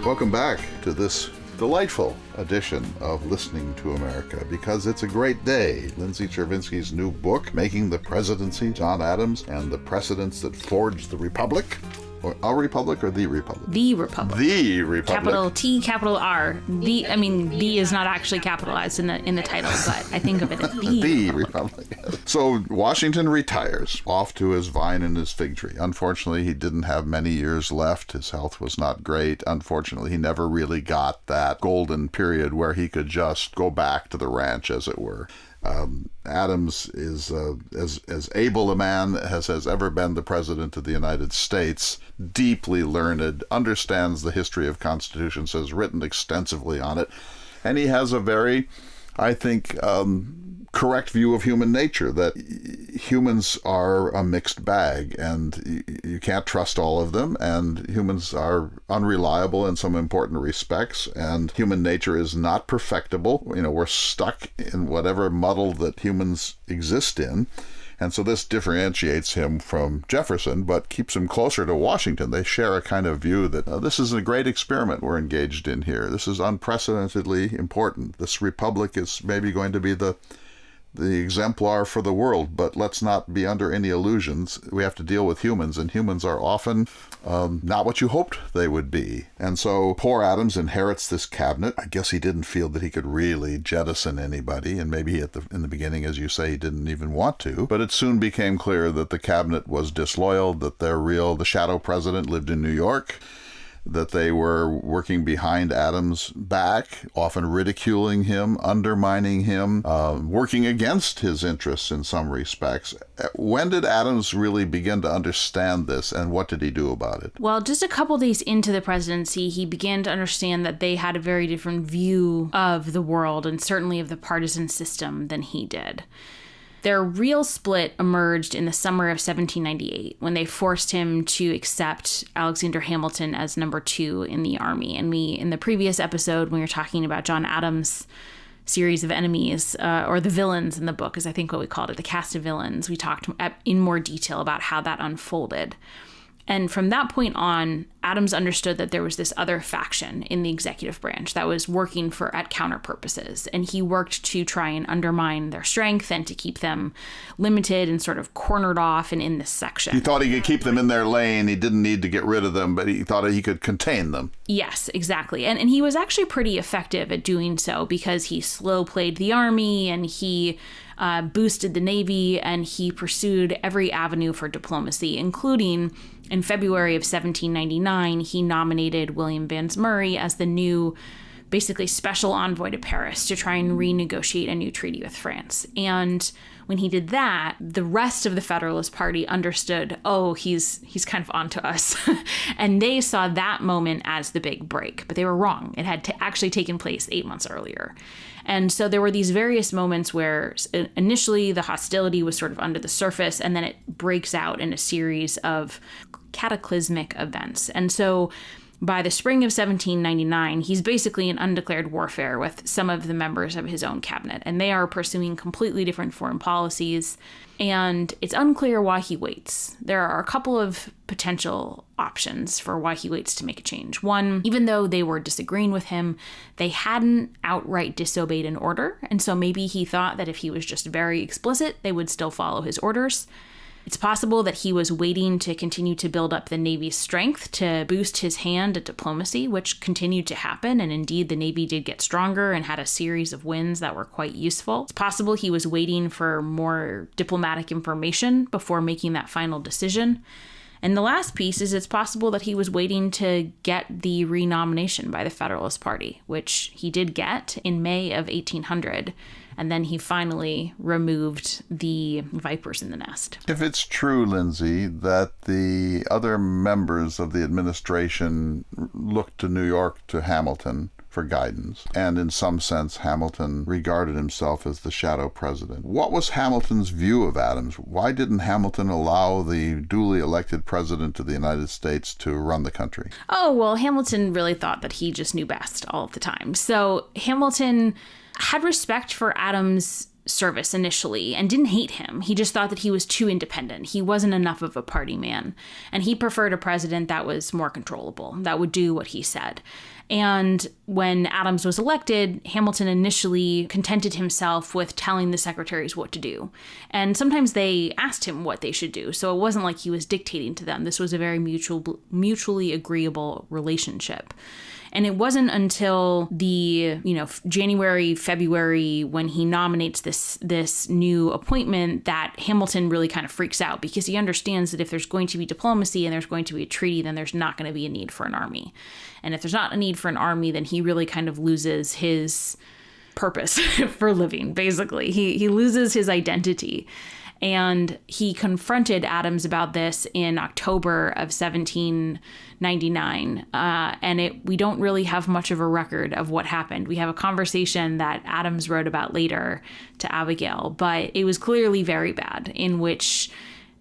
Welcome back to this delightful edition of Listening to America, because it's a great day. Lindsay Chervinsky's new book, Making the Presidency, John Adams and the Precedents That Forged the Republic. Or a republic or the republic? The Republic. The Republic. Capital T, capital R. The is not actually capitalized in the title, but I think of it as the Republic. So Washington retires, off to his vine and his fig tree. Unfortunately, he didn't have many years left. His health was not great. Unfortunately, he never really got that golden period where he could just go back to the ranch, as it were. Adams is as able a man as has ever been the president of the United States, deeply learned, understands the history of constitutions, has written extensively on it, and he has a very, I think, correct view of human nature, that humans are a mixed bag and you can't trust all of them, and humans are unreliable in some important respects, and human nature is not perfectible. You know, we're stuck in whatever muddle that humans exist in. And so this differentiates him from Jefferson, but keeps him closer to Washington. They share a kind of view that this is a great experiment we're engaged in here. This is unprecedentedly important. This republic is maybe going to be the exemplar for the world, but let's not be under any illusions. We have to deal with humans, and humans are often not what you hoped they would be. And so poor Adams inherits this cabinet. I guess he didn't feel that he could really jettison anybody, and maybe in the beginning, as you say, he didn't even want to. But it soon became clear that the cabinet was disloyal, that the shadow president lived in New York, that they were working behind Adams' back, often ridiculing him, undermining him, working against his interests in some respects. When did Adams really begin to understand this, and what did he do about it? Well, just a couple days into the presidency, he began to understand that they had a very different view of the world, and certainly of the partisan system, than he did. Their real split emerged in the summer of 1798 when they forced him to accept Alexander Hamilton as number 2 in the army. And in the previous episode, when we were talking about John Adams' series of enemies, or the villains in the book, is I think what we called it, the cast of villains, we talked in more detail about how that unfolded. And from that point on, Adams understood that there was this other faction in the executive branch that was working at counter purposes. And he worked to try and undermine their strength and to keep them limited and sort of cornered off and in this section. He thought he could keep them in their lane. He didn't need to get rid of them, but he thought he could contain them. Yes, exactly. And he was actually pretty effective at doing so, because he slow played the army, and he boosted the Navy, and he pursued every avenue for diplomacy, including in February of 1799, he nominated William Van Murray as the new, basically, special envoy to Paris to try and renegotiate a new treaty with France. And when he did that, the rest of the Federalist Party understood, oh, he's kind of onto us. And they saw that moment as the big break, but they were wrong. It had actually taken place 8 months earlier. And so there were these various moments where initially the hostility was sort of under the surface, and then it breaks out in a series of cataclysmic events. And so by the spring of 1799, he's basically in undeclared warfare with some of the members of his own cabinet, and they are pursuing completely different foreign policies, and it's unclear why he waits. There are a couple of potential options for why he waits to make a change. One, even though they were disagreeing with him, they hadn't outright disobeyed an order, and so maybe he thought that if he was just very explicit, they would still follow his orders. It's possible that he was waiting to continue to build up the Navy's strength to boost his hand at diplomacy, which continued to happen, and indeed the Navy did get stronger and had a series of wins that were quite useful. It's possible he was waiting for more diplomatic information before making that final decision. And the last piece is it's possible that he was waiting to get the renomination by the Federalist Party, which he did get in May of 1800. And then he finally removed the vipers in the nest. If it's true, Lindsay, that the other members of the administration looked to New York, to Hamilton, for guidance, and in some sense Hamilton regarded himself as the shadow president, what was Hamilton's view of Adams? Why didn't Hamilton allow the duly elected president of the United States to run the country? Oh, well, Hamilton really thought that he just knew best all of the time. So Hamilton had respect for Adams' service initially and didn't hate him. He just thought that he was too independent. He wasn't enough of a party man. And he preferred a president that was more controllable, that would do what he said. And when Adams was elected, Hamilton initially contented himself with telling the secretaries what to do. And sometimes they asked him what they should do. So it wasn't like he was dictating to them. This was a very mutually agreeable relationship. And it wasn't until the, January, February, when he nominates this new appointment that Hamilton really kind of freaks out, because he understands that if there's going to be diplomacy and there's going to be a treaty, then there's not going to be a need for an army. And if there's not a need for an army, then he really kind of loses his purpose for living, basically. He loses his identity. And he confronted Adams about this in October of 1799. And we don't really have much of a record of what happened. We have a conversation that Adams wrote about later to Abigail, but it was clearly very bad, in which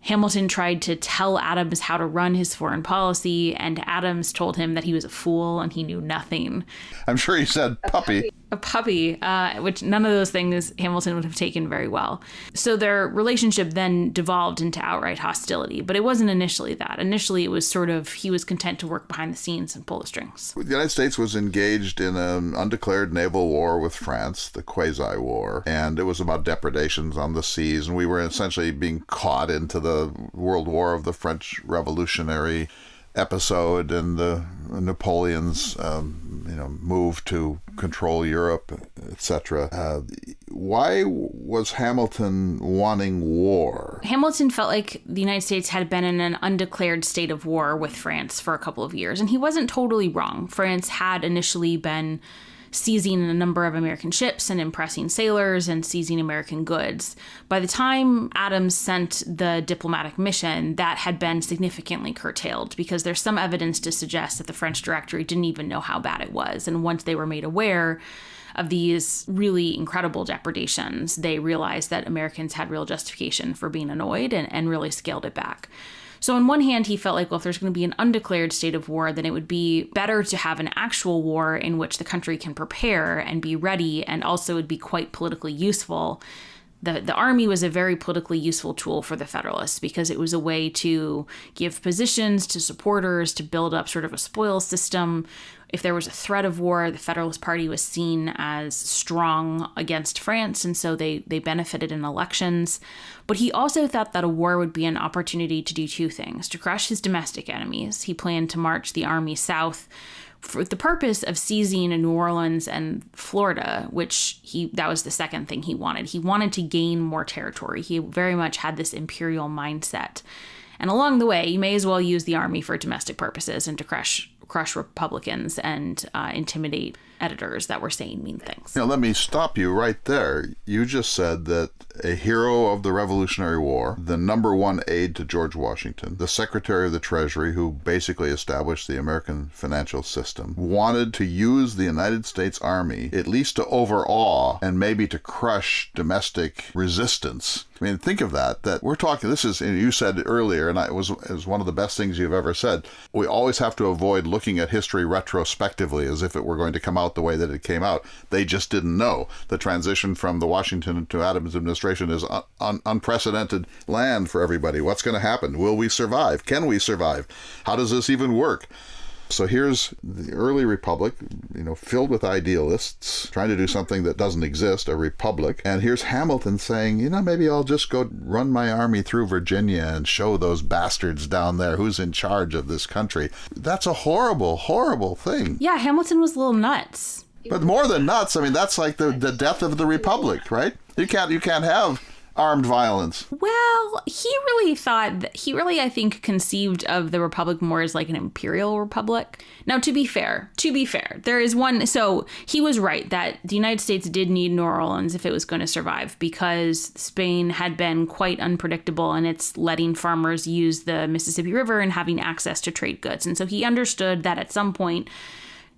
Hamilton tried to tell Adams how to run his foreign policy, and Adams told him that he was a fool and he knew nothing. I'm sure he said puppy. A puppy, which none of those things Hamilton would have taken very well. So their relationship then devolved into outright hostility, but it wasn't initially that. Initially, it was sort of, he was content to work behind the scenes and pull the strings. The United States was engaged in an undeclared naval war with France, the Quasi-War, and it was about depredations on the seas, and we were essentially being caught into the World War of the French Revolutionary episode and the Napoleon's move to control Europe, etc. Why was Hamilton wanting war? Hamilton felt like the United States had been in an undeclared state of war with France for a couple of years, and he wasn't totally wrong. France had initially been seizing a number of American ships and impressing sailors and seizing American goods. By the time Adams sent the diplomatic mission, that had been significantly curtailed, because there's some evidence to suggest that the French Directory didn't even know how bad it was. And once they were made aware of these really incredible depredations, they realized that Americans had real justification for being annoyed and really scaled it back. So on one hand, he felt like, well, if there's going to be an undeclared state of war, then it would be better to have an actual war in which the country can prepare and be ready, and also would be quite politically useful. The army was a very politically useful tool for the Federalists, because it was a way to give positions to supporters, to build up sort of a spoils system. If there was a threat of war, the Federalist Party was seen as strong against France, and so they benefited in elections. But he also thought that a war would be an opportunity to do two things: to crush his domestic enemies. He planned to march the army south for the purpose of seizing New Orleans and Florida, that was the second thing he wanted. He wanted to gain more territory. He very much had this imperial mindset. And along the way, you may as well use the army for domestic purposes and to crush Republicans and intimidate editors that were saying mean things. Let me stop you right there. You just said that a hero of the Revolutionary War, the number one aide to George Washington, the Secretary of the Treasury, who basically established the American financial system, wanted to use the United States Army at least to overawe and maybe to crush domestic resistance. I mean, think of that we're talking, this is, you said earlier, and it was one of the best things you've ever said, we always have to avoid looking at history retrospectively as if it were going to come out the way that it came out. They just didn't know. The transition from the Washington to Adams administration is unprecedented land for everybody. What's going to happen? Will we survive? Can we survive? How does this even work? So here's the early republic, filled with idealists, trying to do something that doesn't exist, a republic. And here's Hamilton saying, maybe I'll just go run my army through Virginia and show those bastards down there who's in charge of this country. That's a horrible, horrible thing. Yeah, Hamilton was a little nuts. But more than nuts, I mean, that's like the death of the republic, right? You can't have armed violence. Well, he really, I think, conceived of the Republic more as like an imperial republic. Now, to be fair, there is one. So he was right that the United States did need New Orleans if it was going to survive, because Spain had been quite unpredictable in its letting farmers use the Mississippi River and having access to trade goods. And so he understood that at some point,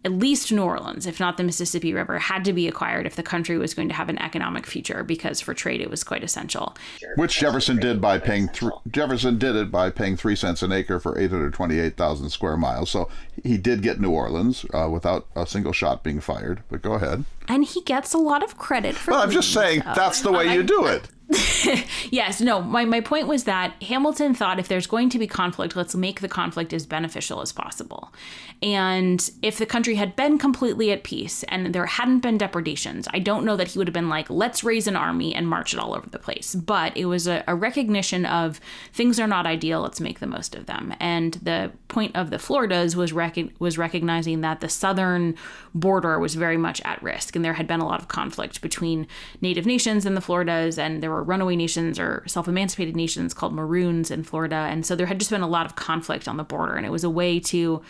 at least New Orleans, if not the Mississippi River, had to be acquired if the country was going to have an economic future, because for trade it was quite essential. Which Jefferson did by paying 3 cents an acre for 828,000 square miles. So he did get New Orleans without a single shot being fired. But go ahead. And he gets a lot of credit for Well, I'm just saying that's the way you do it. Yes, no, my point was that Hamilton thought if there's going to be conflict, let's make the conflict as beneficial as possible. And if the country had been completely at peace and there hadn't been depredations, I don't know that he would have been like, let's raise an army and march it all over the place. But it was a recognition of things are not ideal, let's make the most of them. And the point of the Floridas was recognizing that the southern border was very much at risk. And there had been a lot of conflict between native nations in the Floridas, and there were runaway nations or self-emancipated nations called Maroons in Florida. And so there had just been a lot of conflict on the border. And it was a way to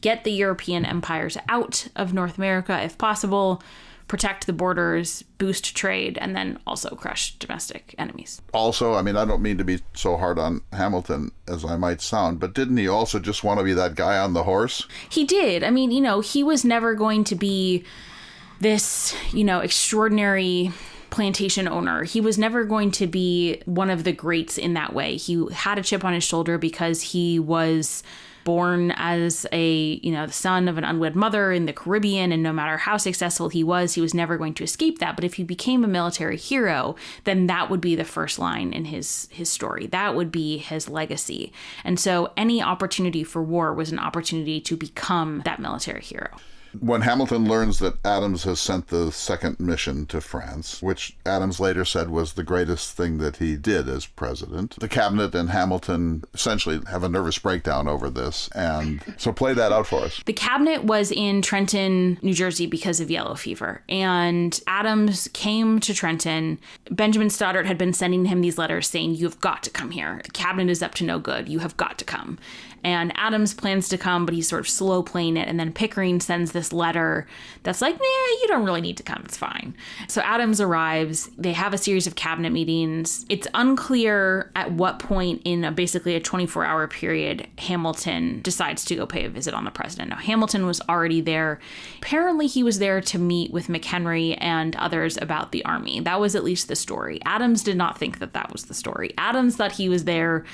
get the European empires out of North America if possible, protect the borders, boost trade, and then also crush domestic enemies. Also, I mean, I don't mean to be so hard on Hamilton as I might sound, but didn't he also just want to be that guy on the horse? He did. I mean, he was never going to be this, extraordinary plantation owner. He was never going to be one of the greats in that way. He had a chip on his shoulder because he was born as the son of an unwed mother in the Caribbean, and no matter how successful he was never going to escape that. But if he became a military hero, then that would be the first line in his story. That would be his legacy. And so any opportunity for war was an opportunity to become that military hero. When Hamilton learns that Adams has sent the second mission to France, which Adams later said was the greatest thing that he did as president, the cabinet and Hamilton essentially have a nervous breakdown over this. And so play that out for us. The cabinet was in Trenton, New Jersey because of yellow fever. And Adams came to Trenton. Benjamin Stoddert had been sending him these letters saying, you've got to come here. The cabinet is up to no good. You have got to come. And Adams plans to come, but he's sort of slow playing it. And then Pickering sends this letter that's like, you don't really need to come. It's fine. So Adams arrives. They have a series of cabinet meetings. It's unclear at what point in basically a 24-hour period Hamilton decides to go pay a visit on the president. Now, Hamilton was already there. Apparently, he was there to meet with McHenry and others about the army. That was at least the story. Adams did not think that was the story. Adams thought he was there.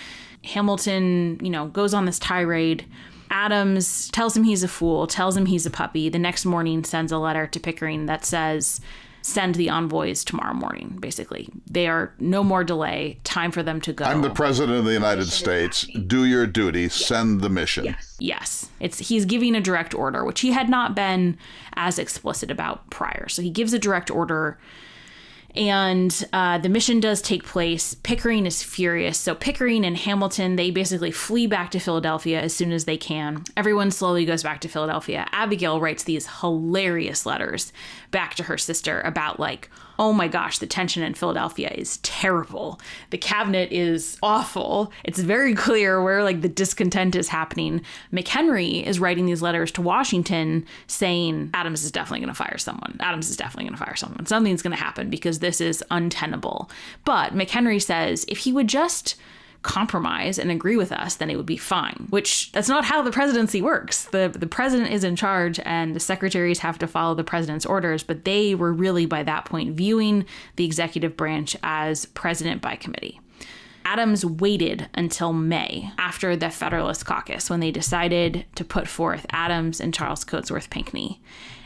Hamilton, goes on this tirade. Adams tells him he's a fool, tells him he's a puppy. The next morning sends a letter to Pickering that says, send the envoys tomorrow morning, basically. They are no more delay. Time for them to go. I'm the president of the United States. Do your duty. Send the mission. Yes. He's giving a direct order, which he had not been as explicit about prior. So he gives a direct order. And the mission does take place. Pickering is furious. So Pickering and Hamilton, they basically flee back to Philadelphia as soon as they can. Everyone slowly goes back to Philadelphia. Abigail writes these hilarious letters back to her sister about oh my gosh, the tension in Philadelphia is terrible. The cabinet is awful. It's very clear where the discontent is happening. McHenry is writing these letters to Washington saying Adams is definitely going to fire someone. Something's going to happen because this is untenable. But McHenry says if he would just compromise and agree with us, then it would be fine, which that's not how the presidency works. The president is in charge and the secretaries have to follow the president's orders, but they were really by that point viewing the executive branch as president by committee. Adams waited until May after the Federalist Caucus when they decided to put forth Adams and Charles Cotesworth Pinckney.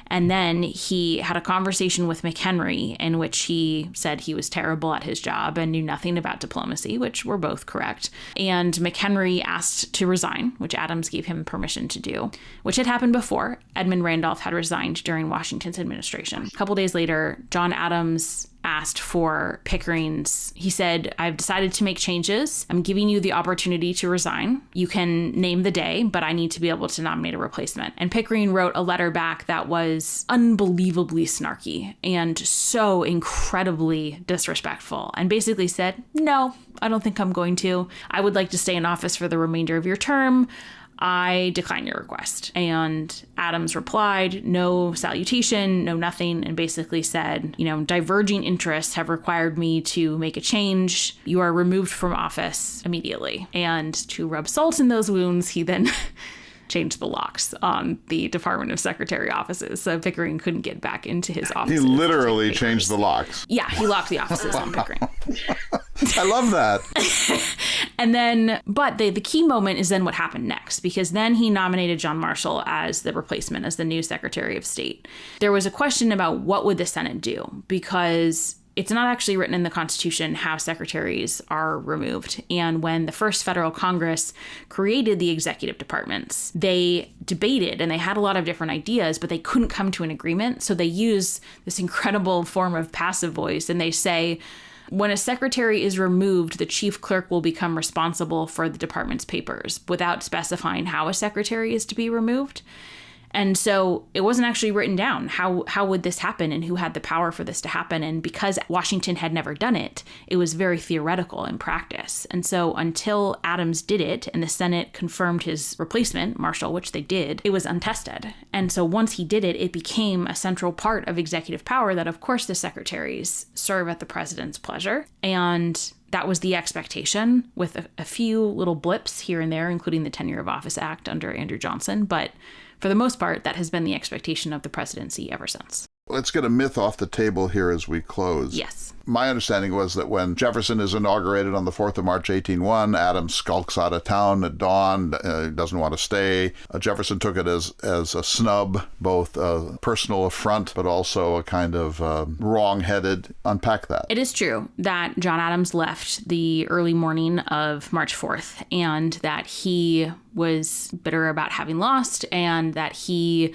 And then he had a conversation with McHenry in which he said he was terrible at his job and knew nothing about diplomacy, which were both correct. And McHenry asked to resign, which Adams gave him permission to do, which had happened before. Edmund Randolph had resigned during Washington's administration. A couple days later, John Adams asked for Pickering's, he said, I've decided to make changes. I'm giving you the opportunity to resign. You can name the day, but I need to be able to nominate a replacement. And Pickering wrote a letter back that was unbelievably snarky and so incredibly disrespectful, and basically said, no, I don't think I'm going to. I would like to stay in office for the remainder of your term. I decline your request. And Adams replied, no salutation, no nothing, and basically said, diverging interests have required me to make a change. You are removed from office immediately. And to rub salt in those wounds, he then changed the locks on the Department of Secretary offices, so Pickering couldn't get back into his office. He literally changed the locks. Yeah, he locked the offices on Pickering. I love that. And then, but the key moment is then what happened next, because then he nominated John Marshall as the replacement, as the new Secretary of State. There was a question about what would the Senate do, because it's not actually written in the Constitution how secretaries are removed. And when the first federal Congress created the executive departments, they debated and they had a lot of different ideas, but they couldn't come to an agreement. So they use this incredible form of passive voice, and they say, when a secretary is removed, the chief clerk will become responsible for the department's papers, without specifying how a secretary is to be removed. And so it wasn't actually written down. How would this happen, and who had the power for this to happen? And because Washington had never done it, it was very theoretical in practice. And so until Adams did it and the Senate confirmed his replacement, Marshall, which they did, it was untested. And so once he did it, it became a central part of executive power that, of course, the secretaries serve at the president's pleasure. And that was the expectation, with a few little blips here and there, including the Tenure of Office Act under Andrew Johnson. But for the most part, that has been the expectation of the presidency ever since. Let's get a myth off the table here as we close. Yes. My understanding was that when Jefferson is inaugurated on the 4th of March, 1801, Adams skulks out of town at dawn, doesn't want to stay. Jefferson took it as a snub, both a personal affront, but also a kind of wrong-headed. Unpack that. It is true that John Adams left the early morning of March 4th, and that he was bitter about having lost, and that he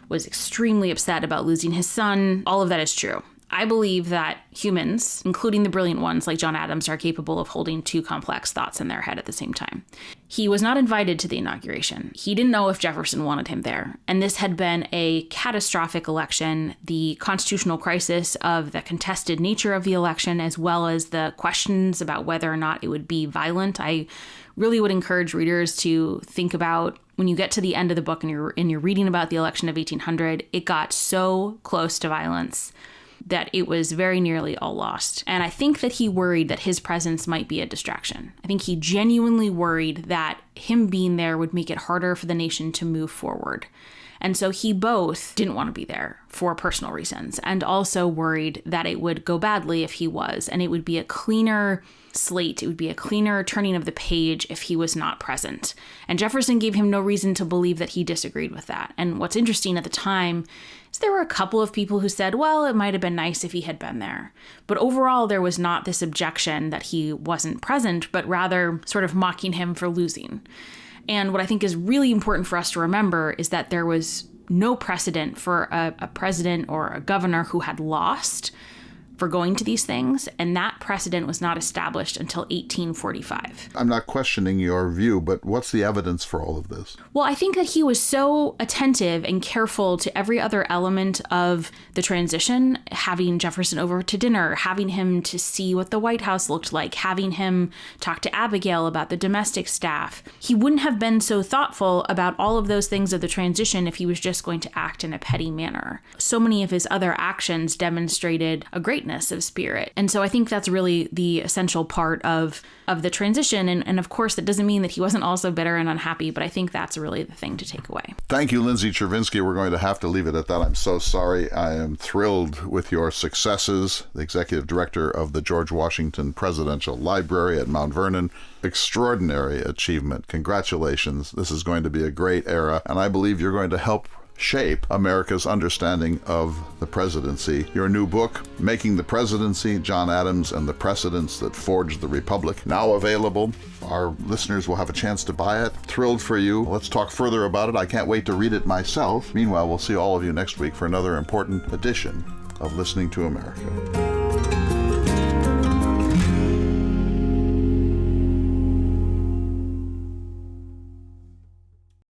was extremely upset about losing his son. All of that is true. I believe that humans, including the brilliant ones like John Adams, are capable of holding two complex thoughts in their head at the same time. He was not invited to the inauguration. He didn't know if Jefferson wanted him there. And this had been a catastrophic election. The constitutional crisis of the contested nature of the election, as well as the questions about whether or not it would be violent. I really would encourage readers to think about, when you get to the end of the book and you're reading about the election of 1800, it got so close to violence that it was very nearly all lost. And I think that he worried that his presence might be a distraction. I think he genuinely worried that him being there would make it harder for the nation to move forward. And so he both didn't want to be there for personal reasons, and also worried that it would go badly if he was, and it would be a cleaner slate. It would be a cleaner turning of the page if he was not present. And Jefferson gave him no reason to believe that he disagreed with that. And what's interesting at the time is there were a couple of people who said, well, it might have been nice if he had been there. But overall, there was not this objection that he wasn't present, but rather sort of mocking him for losing. And what I think is really important for us to remember is that there was no precedent for a president or a governor who had lost for going to these things, and that precedent was not established until 1845. I'm not questioning your view, but what's the evidence for all of this? Well, I think that he was so attentive and careful to every other element of the transition, having Jefferson over to dinner, having him to see what the White House looked like, having him talk to Abigail about the domestic staff. He wouldn't have been so thoughtful about all of those things of the transition if he was just going to act in a petty manner. So many of his other actions demonstrated a greatness of spirit. And so I think that's really the essential part of the transition. And of course, that doesn't mean that he wasn't also bitter and unhappy, but I think that's really the thing to take away. Thank you, Lindsay Chervinsky. We're going to have to leave it at that. I'm so sorry. I am thrilled with your successes. The executive director of the George Washington Presidential Library at Mount Vernon. Extraordinary achievement. Congratulations. This is going to be a great era, and I believe you're going to help shape America's understanding of the presidency. Your new book, Making the Presidency, John Adams and the Precedents That Forged the Republic, now available. Our listeners will have a chance to buy it. Thrilled for you. Let's talk further about it. I can't wait to read it myself. Meanwhile, we'll see all of you next week for another important edition of Listening to America.